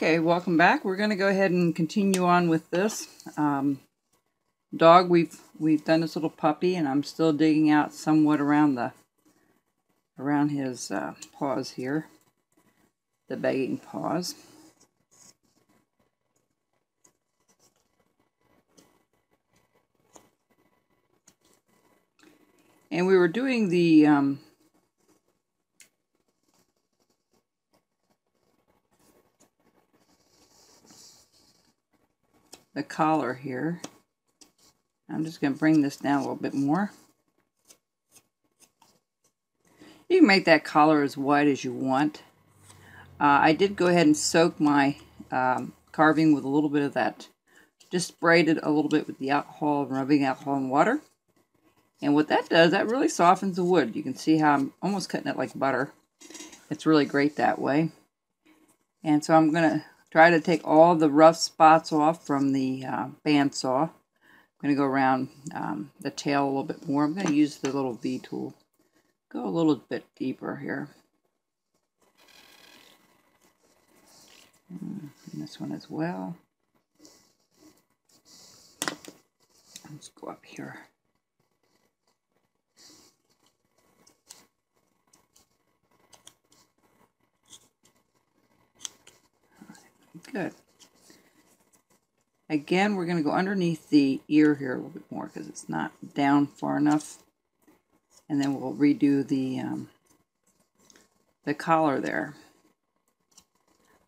Okay, welcome back. We're going to go ahead and continue on with this dog. We've done this little puppy, and I'm still digging out somewhat around his paws here, the begging paws. And we were doing the collar here. I'm just going to bring this down a little bit more. You can make that collar as wide as you want. I did go ahead and soak my carving with a little bit of that. Just sprayed it a little bit with the alcohol, rubbing alcohol and water. And what that does, that really softens the wood. You can see how I'm almost cutting it like butter. It's really great that way. And so I'm going to try to take all the rough spots off from the bandsaw. I'm going to go around the tail a little bit more. I'm going to use the little V tool. Go a little bit deeper here. And this one as well. Let's go up here. Good. Again, we're going to go underneath the ear here a little bit more because it's not down far enough. And then we'll redo the collar there.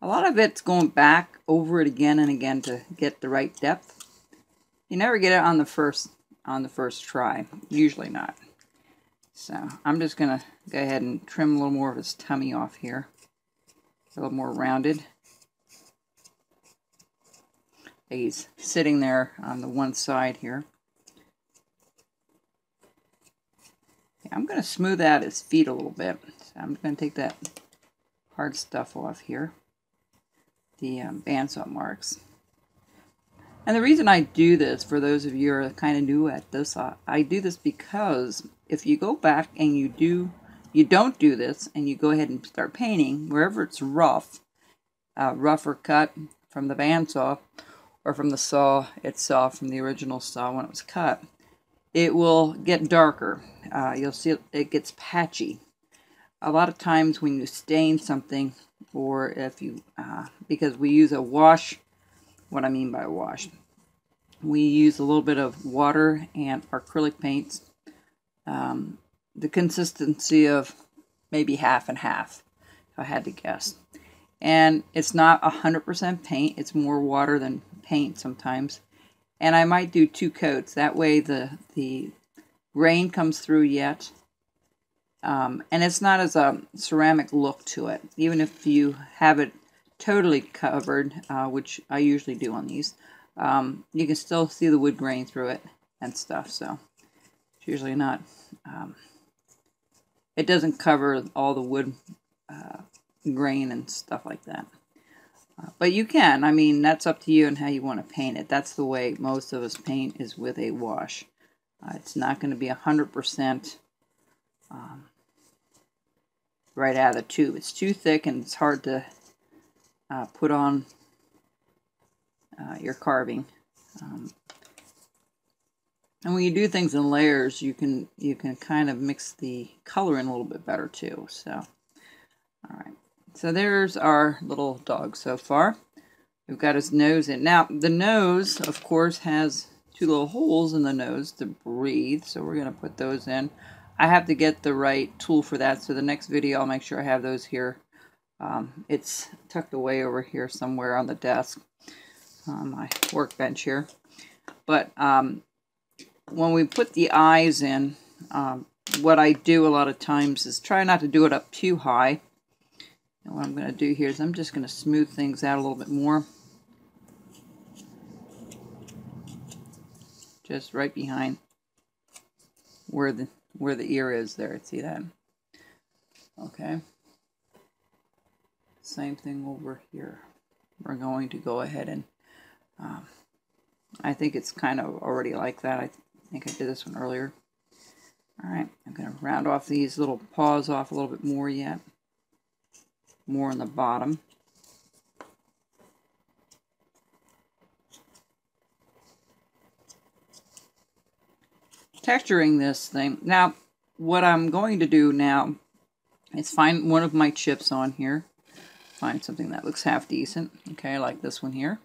A lot of it's going back over it again and again to get the right depth. You never get it on the first try. Usually not. So I'm just going to go ahead and trim a little more of his tummy off here. A little more rounded. He's sitting there on the one side here. I'm going to smooth out his feet a little bit. So I'm going to take that hard stuff off here. The bandsaw marks. And the reason I do this, for those of you who are kind of new at this, I do this because if you go back and you don't do this and you go ahead and start painting, wherever it's rough or cut from the bandsaw, or from the saw itself, from the original saw when it was cut, it will get darker. You'll see it gets patchy. A lot of times when you stain something, or if you, because we use a wash, what I mean by a wash, we use a little bit of water and acrylic paints, the consistency of maybe half and half, if I had to guess. And it's not 100% paint, it's more water than paint sometimes. And I might do 2 coats. That way the grain comes through yet. And it's not as a ceramic look to it. Even if you have it totally covered, which I usually do on these, you can still see the wood grain through it and stuff. So it's usually not, it doesn't cover all the wood grain and stuff like that. But you can. I mean, that's up to you and how you want to paint it. That's the way most of us paint, is with a wash. It's not going to be 100% right out of the tube. It's too thick and it's hard to put on your carving. And when you do things in layers, you can kind of mix the color in a little bit better too. So, all right. So there's our little dog so far. We've got his nose in. Now, the nose, of course, has 2 little holes in the nose to breathe. So we're going to put those in. I have to get the right tool for that. So the next video, I'll make sure I have those here. It's tucked away over here somewhere on the desk, on my workbench here. But when we put the eyes in, what I do a lot of times is try not to do it up too high. And what I'm going to do here is I'm just going to smooth things out a little bit more. Just right behind where the ear is there. See that? Okay. Same thing over here. We're going to go ahead and I think it's kind of already like that. I think I did this one earlier. All right. I'm going to round off these little paws off a little bit more yet. More on the bottom. texturing this thing. Now, what I'm going to do now is find one of my chips on here. Find something that looks half decent. Okay, like this one here.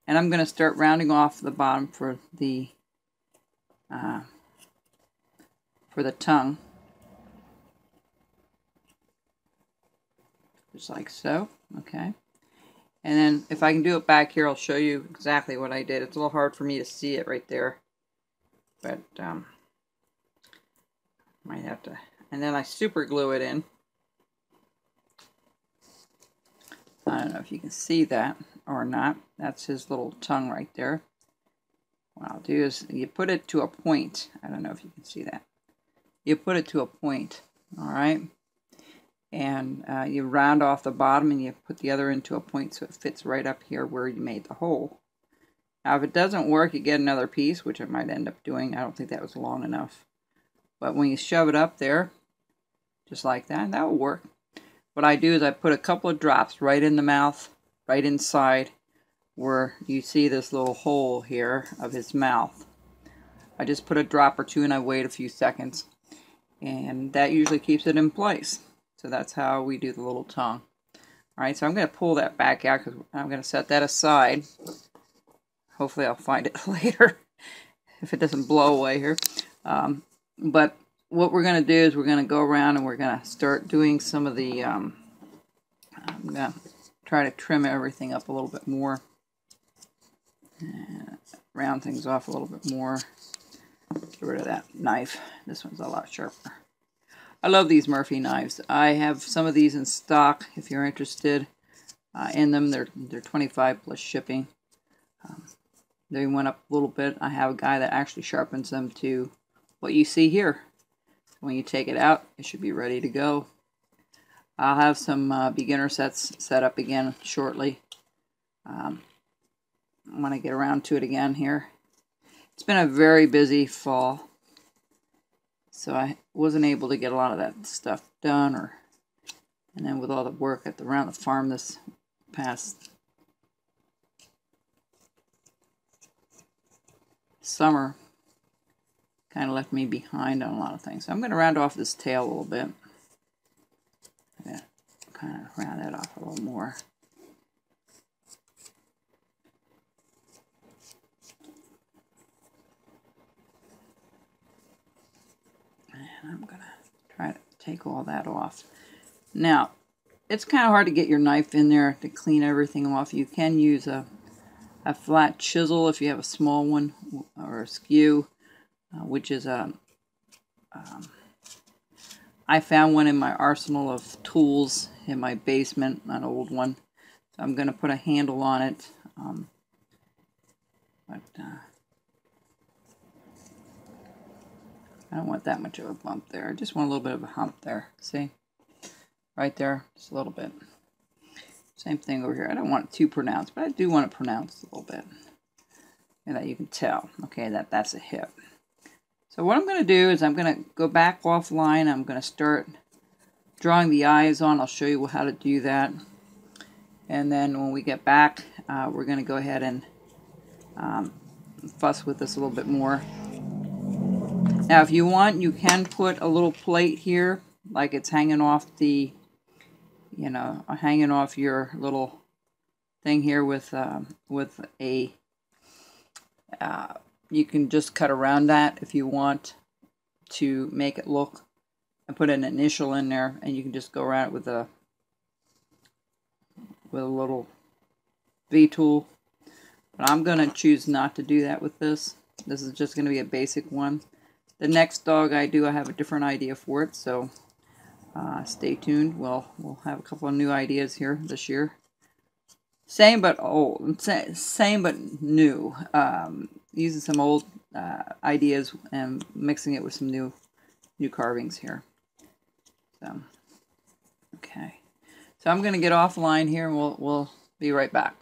And I'm going to start rounding off the bottom for the tongue. Just like so. Okay. And then if I can do it back here, I'll show you exactly what I did. It's a little hard for me to see it right there. But might have to. And then I super glue it in. I don't know if you can see that or not. That's his little tongue right there. What I'll do is you put it to a point. I don't know if you can see that. You put it to a point. Alright. And you round off the bottom and you put the other into a point so it fits right up here where you made the hole. Now if it doesn't work, you get another piece, which I might end up doing. I don't think that was long enough. But when you shove it up there, just like that, that will work. What I do is I put a couple of drops right in the mouth, right inside where you see this little hole here of his mouth. I just put a drop or two and I wait a few seconds. And that usually keeps it in place. So that's how we do the little tongue. Alright, so I'm going to pull that back out because I'm going to set that aside. Hopefully I'll find it later if it doesn't blow away here. But what we're going to do is we're going to go around and we're going to start doing some of the... I'm going to try to trim everything up a little bit more. And round things off a little bit more. Get rid of that knife. This one's a lot sharper. I love these Murphy knives. I have some of these in stock if you're interested in them. They're $25 plus shipping. They went up a little bit. I have a guy that actually sharpens them to what you see here. When you take it out, it should be ready to go. I'll have some beginner sets set up again shortly. When I get around to it again here. It's been a very busy fall. So I wasn't able to get a lot of that stuff done, and then with all the work around the farm this past summer, kind of left me behind on a lot of things. So I'm going to round off this tail a little bit. I'm going to kind of round that off a little more. And I'm going to try to take all that off. Now, it's kind of hard to get your knife in there to clean everything off. You can use a flat chisel if you have a small one, or a skew, which is a... I found one in my arsenal of tools in my basement, an old one. So I'm going to put a handle on it. I don't want that much of a bump there. I just want a little bit of a hump there. See? Right there. Just a little bit. Same thing over here. I don't want it too pronounced, but I do want it pronounced a little bit. And that you can tell. Okay, that's a hip. So what I'm going to do is I'm going to go back offline. I'm going to start drawing the eyes on. I'll show you how to do that. And then when we get back, we're going to go ahead and fuss with this a little bit more. Now, if you want, you can put a little plate here, like it's hanging off the, hanging off your little thing here with a, you can just cut around that if you want to make it look, and put an initial in there, and you can just go around it with a little V-tool. But I'm going to choose not to do that with this. This is just going to be a basic one. The next dog I do, I have a different idea for it, so stay tuned. We'll have a couple of new ideas here this year. Same but old, same but new. Using some old ideas and mixing it with some new carvings here. So, okay. So I'm going to get offline here, and we'll be right back.